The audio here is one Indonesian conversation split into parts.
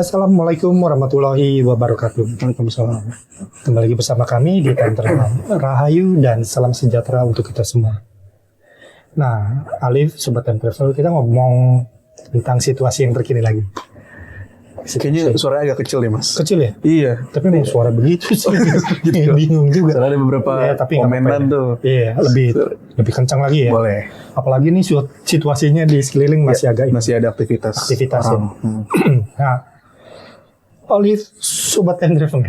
Assalamualaikum warahmatullahi wabarakatuh. Waalaikumsalam. Kembali lagi bersama kami di Tantra Rahayu dan salam sejahtera untuk kita semua. Nah, Alif, Sobat Time Travel, kita ngomong tentang situasi yang terkini lagi. Kayaknya suaranya agak kecil ya, Mas. Kecil ya? Iya. Tapi mau suara begitu sih. Bingung juga. Soalnya ada beberapa komenan tuh. Iya, lebih kencang lagi ya. Boleh. Apalagi nih situasinya di sekeliling masih agak masih ada aktivitas ya. Nah, Alif Sobat Time Travel.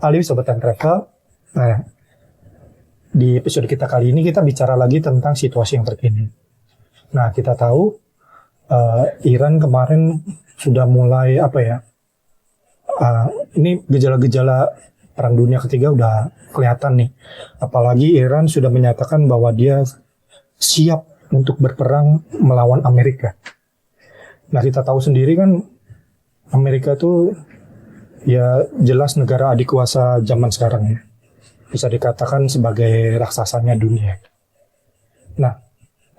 Alif Sobat Time Travel. Nah, di episode kita kali ini kita bicara lagi tentang situasi yang terkini. Nah, kita tahu Iran kemarin sudah mulai ini gejala-gejala Perang Dunia Ketiga udah kelihatan nih. Apalagi Iran sudah menyatakan bahwa dia siap untuk berperang melawan Amerika. Nah, kita tahu sendiri kan Amerika tuh ya jelas negara adik kuasa zaman sekarang ya. Bisa dikatakan sebagai raksasanya dunia. Nah,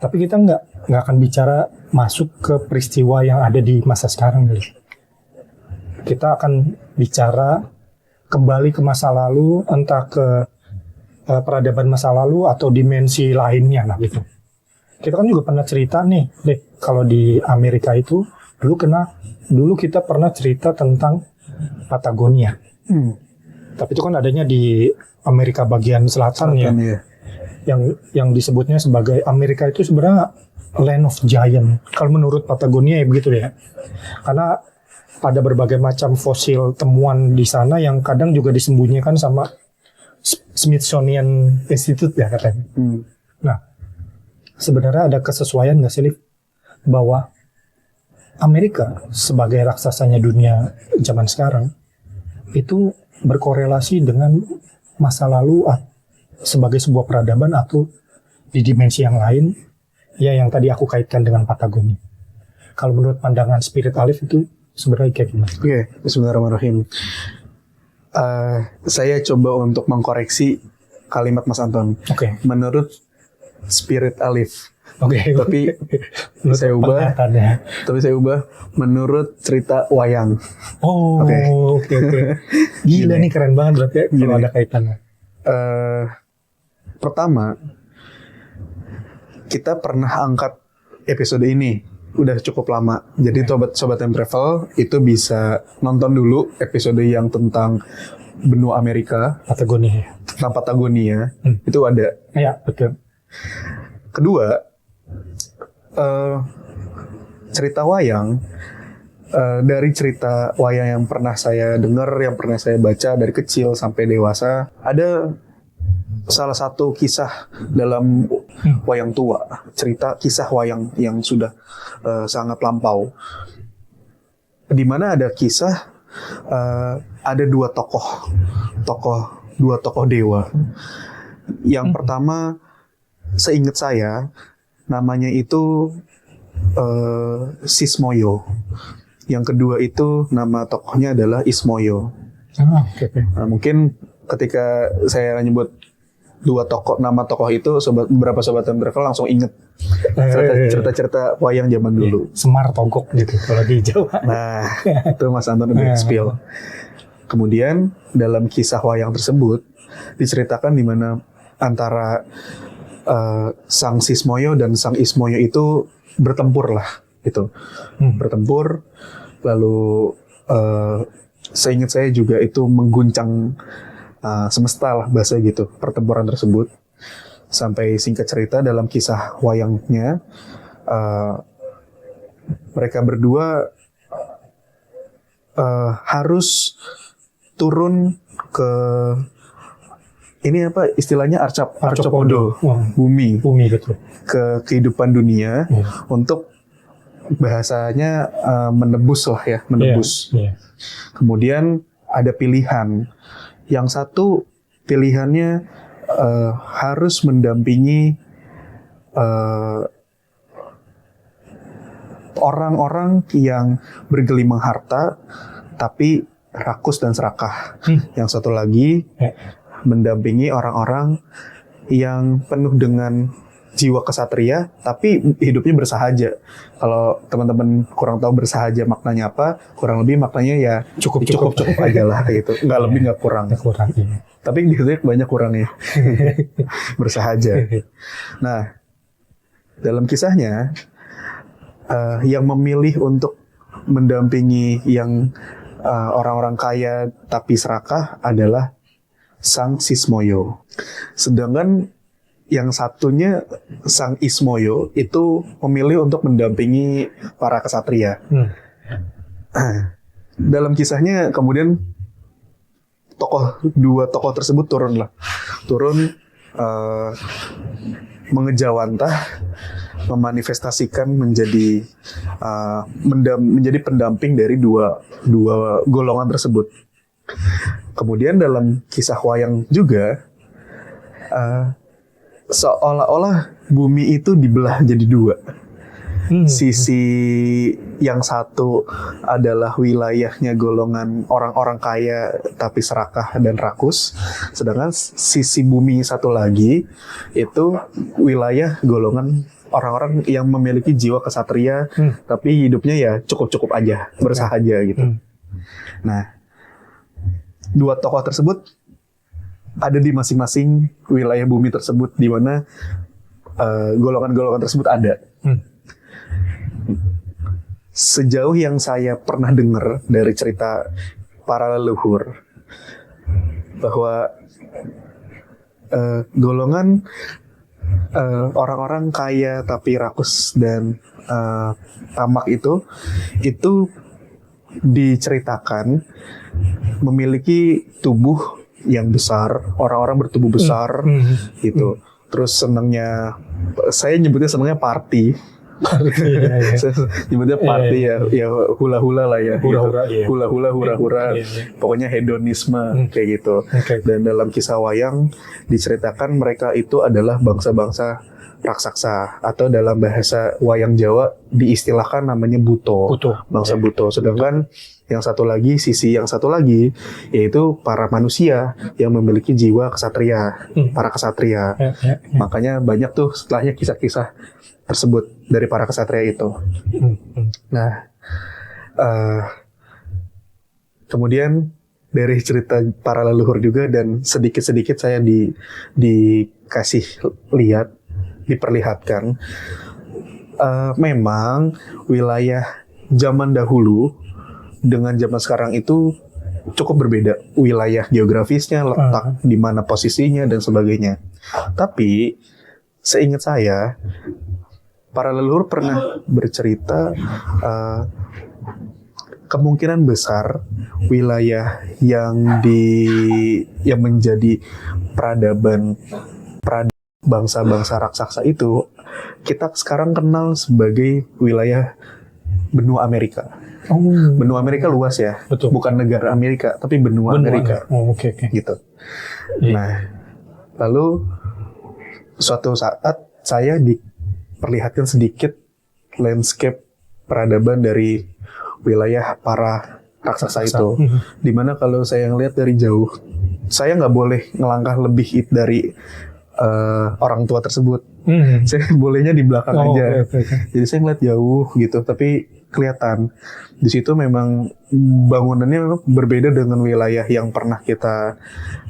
tapi kita nggak akan bicara masuk ke peristiwa yang ada di masa sekarang dulu. Kita akan bicara kembali ke masa lalu, entah ke peradaban masa lalu atau dimensi lainnya lah gitu. Kita kan juga pernah cerita nih, kalau di Amerika itu dulu kita pernah cerita tentang Patagonia. Tapi itu kan adanya di Amerika bagian selatan ya. Yang disebutnya sebagai Amerika itu sebenarnya Land of Giant. Kalau menurut Patagonia ya begitu ya. Karena ada berbagai macam fosil temuan di sana yang kadang juga disembunyikan sama Smithsonian Institute ya katanya. Nah, sebenarnya ada kesesuaian nggak sih, Liv, bahwa Amerika sebagai raksasanya dunia zaman sekarang itu berkorelasi dengan masa lalu sebagai sebuah peradaban atau di dimensi yang lain, ya yang tadi aku kaitkan dengan Patagonia. Kalau menurut pandangan Spirit Alif itu sebenarnya kayak gimana? Oke, bismillahirrahmanirrahim. Saya coba untuk mengkoreksi kalimat Mas Anton. Oke. Menurut Spirit Alif. Oke. Tapi saya ubah menurut cerita wayang. Oh, oke. Gila nih, keren banget berarti ya, kalau ada kaitannya. Pertama, kita pernah angkat episode ini udah cukup lama. Jadi sobat Time Travel itu bisa nonton dulu episode yang tentang benua Amerika, Patagonia. Tentang Patagonia. Itu ada. Ya, betul. Kedua, cerita wayang, dari cerita wayang yang pernah saya dengar, yang pernah saya baca dari kecil sampai dewasa, ada salah satu kisah dalam wayang tua, cerita kisah wayang yang sudah sangat lampau, di mana ada kisah ada dua tokoh dewa. Yang pertama, seingat saya namanya itu Sismoyo. Yang kedua itu nama tokohnya adalah Ismoyo. Nah, mungkin ketika saya nyebut nama tokoh itu, beberapa sobat Time Travel langsung inget cerita-cerita wayang zaman dulu. Semar Togok gitu kalau di Jawa. Nah, itu Mas Anton udah spill. Kemudian dalam kisah wayang tersebut diceritakan di mana antara Sang Sismoyo dan Sang Ismoyo itu bertempur lah gitu. Bertempur, lalu seingat saya juga itu mengguncang semesta lah bahasa gitu, pertempuran tersebut. Sampai singkat cerita dalam kisah wayangnya, mereka berdua harus turun ke ini apa istilahnya Arcopodo, bumi betul, ke kehidupan dunia untuk bahasanya menebus lah ya, menebus. Kemudian ada pilihan. Yang satu pilihannya harus mendampingi orang-orang yang bergelimang harta tapi rakus dan serakah. Yang satu lagi mendampingi orang-orang yang penuh dengan jiwa kesatria tapi hidupnya bersahaja. Kalau teman-teman kurang tahu bersahaja maknanya apa, kurang lebih maknanya ya cukup aja lah gitu. Nggak lebih nggak kurang. Iya. Tapi biasanya banyak kurangnya. Bersahaja. Nah, dalam kisahnya yang memilih untuk mendampingi yang orang-orang kaya tapi serakah adalah Sang Sismoyo. Sedangkan yang satunya Sang Ismoyo itu memilih untuk mendampingi para kesatria. Dalam kisahnya kemudian dua tokoh tersebut turun mengejawantah, memanifestasikan menjadi pendamping dari dua golongan tersebut. Kemudian dalam kisah wayang juga seolah-olah bumi itu dibelah jadi dua. Sisi yang satu adalah wilayahnya golongan orang-orang kaya tapi serakah dan rakus, sedangkan sisi bumi satu lagi itu wilayah golongan orang-orang yang memiliki jiwa kesatria tapi hidupnya ya cukup-cukup aja, bersahaja gitu. Nah, dua tokoh tersebut ada di masing-masing wilayah bumi tersebut, di mana golongan-golongan tersebut ada. Sejauh yang saya pernah dengar dari cerita para leluhur, bahwa golongan orang-orang kaya tapi rakus dan tamak itu diceritakan memiliki tubuh yang besar, orang-orang bertubuh besar gitu. Terus senangnya, saya nyebutnya party. Saya nyebutnya party ya hula-hula lah ya. Hula-hura. Pokoknya hedonisme kayak gitu. Dan dalam kisah wayang diceritakan mereka itu adalah bangsa-bangsa raksasa, atau dalam bahasa wayang Jawa diistilahkan namanya buto. Bangsa buto. Sedangkan sisi yang satu lagi yaitu para manusia yang memiliki jiwa kesatria, para kesatria. Makanya banyak tuh setelahnya kisah-kisah tersebut dari para kesatria itu. Nah, kemudian dari cerita para leluhur juga, dan sedikit-sedikit saya dikasih lihat, diperlihatkan, memang wilayah zaman dahulu dengan zaman sekarang itu cukup berbeda. Wilayah geografisnya, letak di mana posisinya dan sebagainya. Tapi seingat saya, para leluhur pernah bercerita kemungkinan besar wilayah yang menjadi peradaban bangsa-bangsa raksasa itu kita sekarang kenal sebagai wilayah benua Amerika. Benua Amerika luas ya. Betul. Bukan negara Amerika, tapi benua Amerika. Gitu. Nah, lalu suatu saat saya diperlihatkan sedikit landscape peradaban dari wilayah para raksasa itu. Dimana kalau saya ngelihat dari jauh, saya nggak boleh ngelangkah lebih dari orang tua tersebut. Saya bolehnya di belakang aja. Jadi saya ngeliat jauh gitu, tapi kelihatan di situ memang bangunannya memang berbeda dengan wilayah yang pernah kita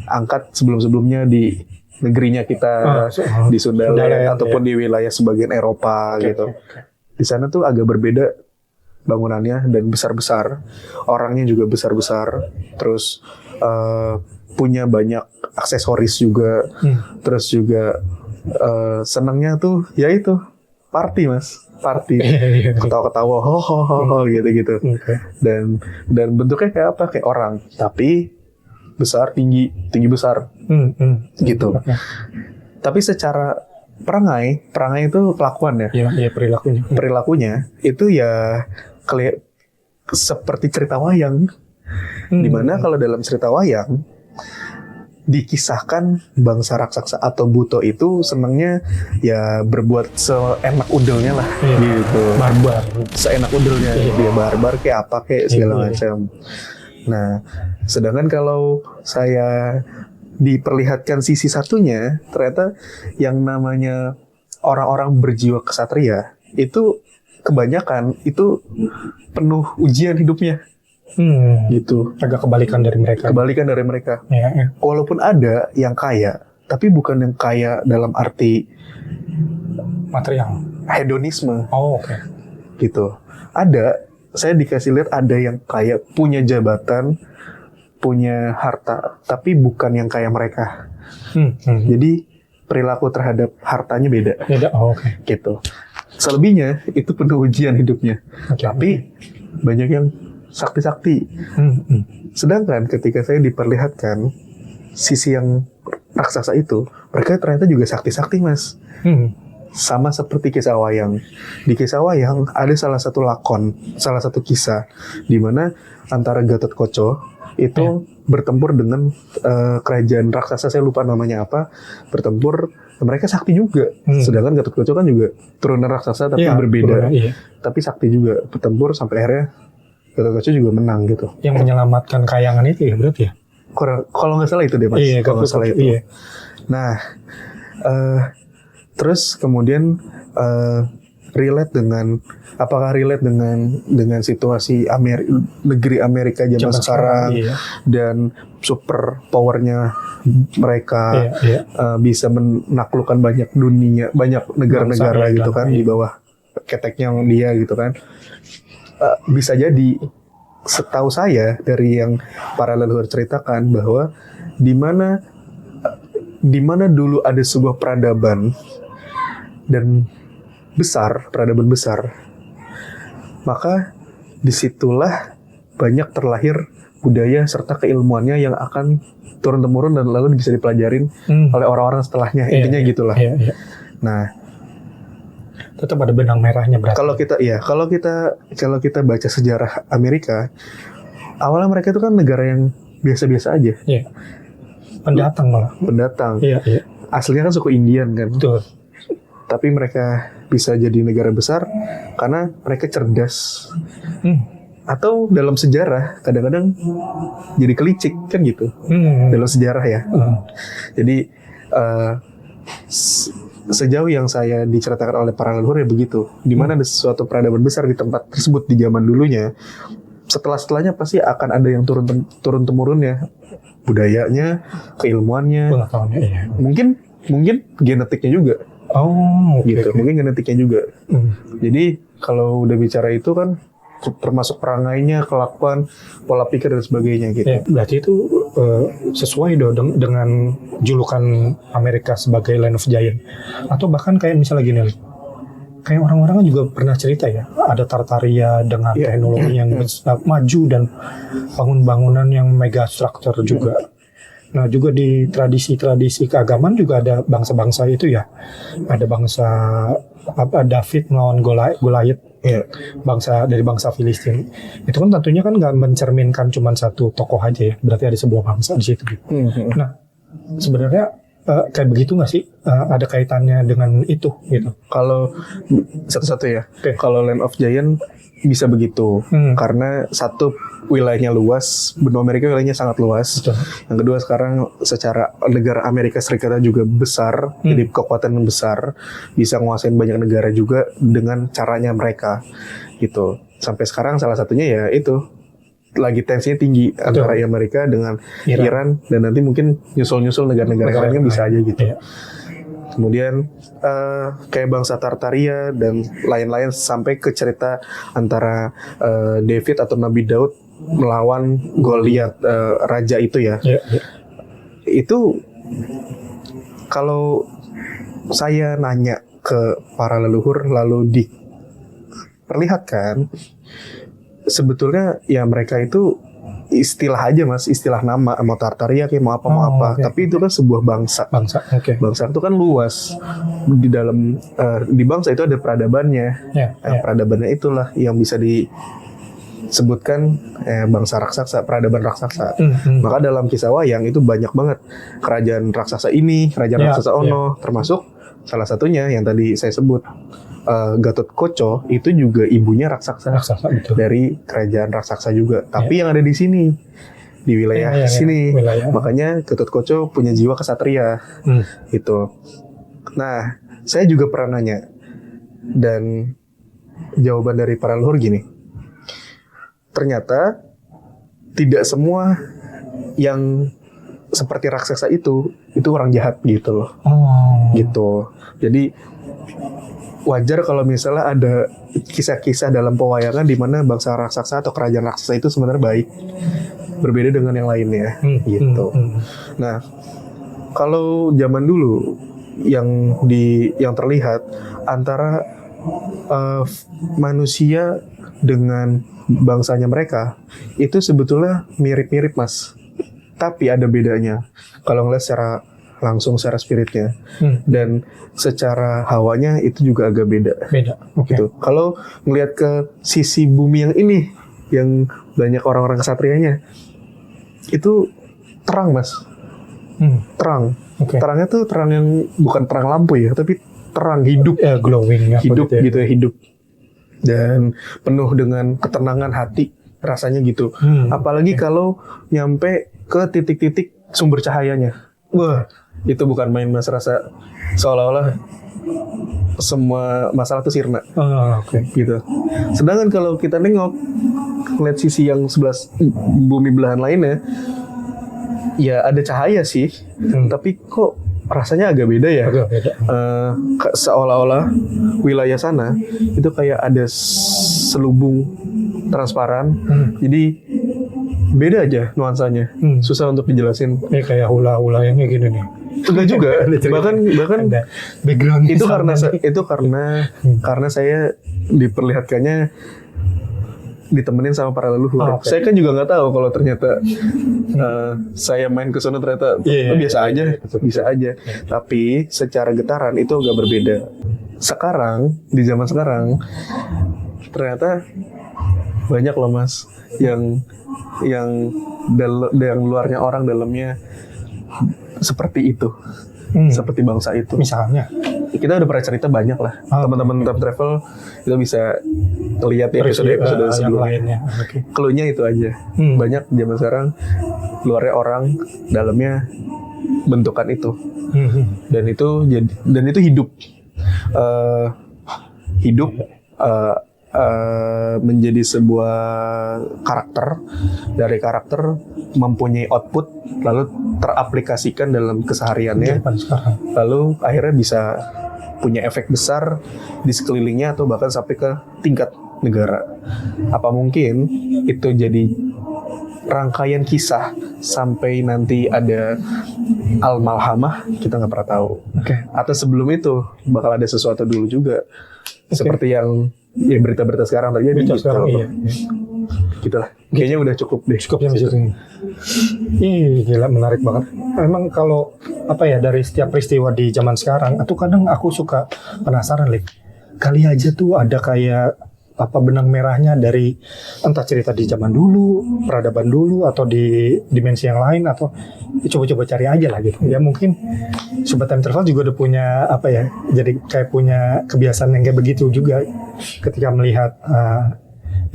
angkat sebelum-sebelumnya di negerinya kita, di Sunda ataupun di wilayah sebagian Eropa gitu. Di sana tuh agak berbeda bangunannya dan besar-besar, orangnya juga besar-besar, terus punya banyak aksesoris juga, terus juga senangnya tuh ya itu party ketawa-ketawa ho gitu. Dan bentuknya kayak apa, kayak orang tapi besar, tinggi besar gitu. Tapi secara perangai itu kelakuan ya. Iya, perilakunya itu ya seperti cerita wayang. Dimana kalau dalam cerita wayang dikisahkan bangsa raksasa atau buto itu senangnya ya berbuat seenak udelnya lah, gitu. Barbar. Seenak udelnya, dia barbar kayak apa kayak segala macam. Nah, sedangkan kalau saya diperlihatkan sisi satunya, ternyata yang namanya orang-orang berjiwa kesatria itu kebanyakan itu penuh ujian hidupnya gitu. Agak kebalikan dari mereka. Kebalikan dari mereka. Ya. Walaupun ada yang kaya, tapi bukan yang kaya dalam arti Material. hedonisme Oh, oke. gitu. Ada, saya dikasih lihat ada yang kaya, punya jabatan, punya harta, tapi bukan yang kaya mereka. Jadi perilaku terhadap hartanya beda. Beda. Oh, oke. Gitu. Selebihnya itu penuh ujian hidupnya. Oke. Tapi banyak yang sakti-sakti. Sedangkan ketika saya diperlihatkan sisi yang raksasa itu, mereka ternyata juga sakti-sakti, Mas. Sama seperti kisah wayang. Di kisah wayang ada salah satu lakon, salah satu kisah di mana antara Gatot-Kaca itu bertempur dengan kerajaan raksasa, saya lupa namanya apa, bertempur. Mereka sakti juga. Sedangkan Gatot-Kaca kan juga turunan raksasa tapi berbeda. Tapi sakti juga, bertempur sampai akhirnya Gatot-Kaca juga menang gitu. Yang menyelamatkan kayangan itu ya berarti ya? Kalau nggak salah itu deh, Mas. Iya, kalau nggak salah itu. Iya. Nah, terus kemudian relate dengan situasi negeri Amerika zaman sekarang dan super powernya mereka bisa menaklukkan banyak negara-negara gitu kan di bawah keteknya dia gitu kan. Bisa jadi, setahu saya dari yang para leluhur ceritakan bahwa di mana dulu ada sebuah peradaban dan peradaban besar, maka disitulah banyak terlahir budaya serta keilmuannya yang akan turun-temurun dan lalu bisa dipelajarin oleh orang-orang setelahnya. Intinya gitulah. Nah, tetap ada benang merahnya berarti. Kalau kita baca sejarah Amerika, awalnya mereka itu kan negara yang biasa-biasa aja. Iya. Pendatang malah. Pendatang. Iya. Aslinya kan suku Indian kan. Betul. Tapi mereka bisa jadi negara besar karena mereka cerdas. Atau dalam sejarah kadang-kadang jadi kelicik kan gitu. Dalam sejarah ya. Jadi sejauh yang saya diceritakan oleh para leluhur ya begitu. Di mana ada sesuatu peradaban besar di tempat tersebut di zaman dulunya. Setelahnya pasti akan ada yang turun temurunnya, budayanya, keilmuannya. Mungkin genetiknya juga. Oh, gitu. Mungkin genetiknya juga. Jadi kalau udah bicara itu kan termasuk perangainya, kelakuan, pola pikir dan sebagainya gitu. Berarti itu sesuai dong dengan julukan Amerika sebagai Land of Giant. Atau bahkan kayak misalnya gini, kayak orang-orang kan juga pernah cerita ya, ada Tartaria dengan teknologi yang maju dan bangunan yang mega struktur juga. Nah, juga di tradisi-tradisi keagamaan juga ada bangsa-bangsa itu ya. Ada bangsa David melawan Goliath, dari bangsa Filistin. Itu kan tentunya kan nggak mencerminkan cuma satu tokoh aja ya. Berarti ada sebuah bangsa di situ. Nah, sebenarnya kayak begitu nggak sih? Ada kaitannya dengan itu gitu? Kalau satu-satu ya. Kalau Land of Giant bisa begitu karena satu, wilayahnya luas, benua Amerika wilayahnya sangat luas. Betul. Yang kedua, sekarang secara negara Amerika Serikat juga besar, jadi kekuatan yang besar, bisa nguasain banyak negara juga dengan caranya mereka gitu. Sampai sekarang salah satunya ya itu lagi tensinya tinggi antara Amerika dengan Iran dan nanti mungkin nyusul negara-negara lainnya bisa aja gitu. Kemudian kayak bangsa Tartaria dan lain-lain sampai ke cerita antara David atau Nabi Daud melawan Goliath, raja itu ya. Itu kalau saya nanya ke para leluhur lalu diperlihatkan, sebetulnya ya mereka itu istilah aja Mas, istilah nama, mau Tartaria kayak mau apa. Tapi itu kan sebuah bangsa. Bangsa itu kan luas. Di dalam di bangsa itu ada peradabannya. Peradabannya itulah yang bisa disebutkan bangsa raksasa, peradaban raksasa. Maka dalam kisah wayang itu banyak banget kerajaan raksasa ini, kerajaan raksasa ono, termasuk salah satunya yang tadi saya sebut Gatot-Kaca itu juga ibunya raksasa dari kerajaan raksasa juga. Tapi yang ada di sini, di wilayah sini. Makanya Gatot-Kaca punya jiwa kesatria. Gitu. Nah, saya juga pernah nanya, dan jawaban dari para leluhur gini, ternyata tidak semua yang seperti raksasa itu orang jahat gitu loh. Gitu. Jadi wajar kalau misalnya ada kisah-kisah dalam pewayangan di mana bangsa raksasa atau kerajaan raksasa itu sebenarnya baik, berbeda dengan yang lainnya, gitu. Nah, kalau zaman dulu yang terlihat antara manusia dengan bangsanya mereka itu sebetulnya mirip-mirip, Mas. Tapi ada bedanya kalau ngeliat secara langsung, secara spiritnya, dan secara hawanya itu juga agak beda. Gitu. Kalau ngeliat ke sisi bumi yang ini, yang banyak orang-orang kesatrianya, itu terang, Mas. Terang. Terangnya tuh terang yang bukan terang lampu ya, tapi terang hidup, glowing, hidup gitu ya, hidup. Dan penuh dengan ketenangan hati rasanya gitu. Apalagi kalau nyampe ke titik-titik sumber cahayanya. Wah, itu bukan main, Mas. Rasa seolah-olah semua masalah itu sirna. Gitu. Sedangkan kalau kita ngeliat sisi yang sebelah bumi belahan lainnya, ya ada cahaya sih, tapi kok rasanya agak beda ya. Seolah-olah wilayah sana itu kayak ada selubung transparan, jadi beda aja nuansanya, susah untuk dijelasin. Kayak hula-hula yang kayak gini nih. Enggak juga, bahkan background itu karena saya diperlihatkannya ditemenin sama para leluhur. Saya kan juga nggak tahu kalau ternyata saya main ke sana ternyata biasa aja. Tapi secara getaran itu agak berbeda. Sekarang di zaman sekarang ternyata banyak loh, Mas, yang luarnya orang, dalamnya seperti itu. Seperti bangsa itu. Misalnya kita udah pernah cerita banyak lah. Teman-teman Time Travel itu bisa lihat ya episode sebelumnya. Cluenya itu aja. Banyak zaman sekarang luarnya orang, dalamnya bentukan itu. Dan itu hidup. Menjadi sebuah karakter. Dari karakter mempunyai output, lalu teraplikasikan dalam kesehariannya, lalu akhirnya bisa punya efek besar di sekelilingnya atau bahkan sampai ke tingkat negara. Apa mungkin itu jadi rangkaian kisah sampai nanti ada al-malhamah, kita nggak pernah tahu. Atau sebelum itu bakal ada sesuatu dulu juga, seperti yang berita-berita sekarang terjadi. Gitu lah. Kayaknya udah cukup deh. Cukup yang situ. Gila, menarik banget. Memang kalau dari setiap peristiwa di zaman sekarang, atau kadang aku suka penasaran, kali aja tuh ada kayak benang merahnya dari entah cerita di zaman dulu, peradaban dulu, atau di dimensi yang lain, atau coba-coba cari aja lah gitu. Ya mungkin Sobat Time Travel juga udah punya jadi kayak punya kebiasaan yang kayak begitu juga ketika melihat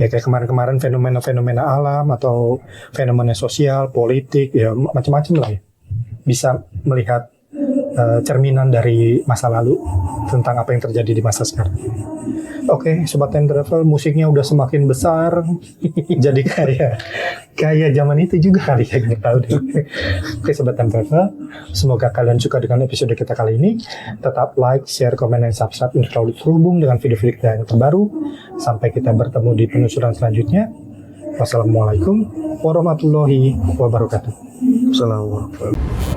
kayak kemarin-kemarin fenomena-fenomena alam atau fenomena sosial, politik, ya macam-macam lah ya. Bisa melihat cerminan dari masa lalu tentang apa yang terjadi di masa sekarang. Oke, Sobat Time Travel, musiknya udah semakin besar, jadi kayak zaman itu juga kali ya, nggak tahu deh. Oke, Sobat Time Travel, semoga kalian suka dengan episode kita kali ini. Tetap like, share, komen, dan subscribe untuk selalu terhubung dengan video-video kita yang terbaru. Sampai kita bertemu di penelusuran selanjutnya. Wassalamualaikum warahmatullahi wabarakatuh. Assalamualaikum.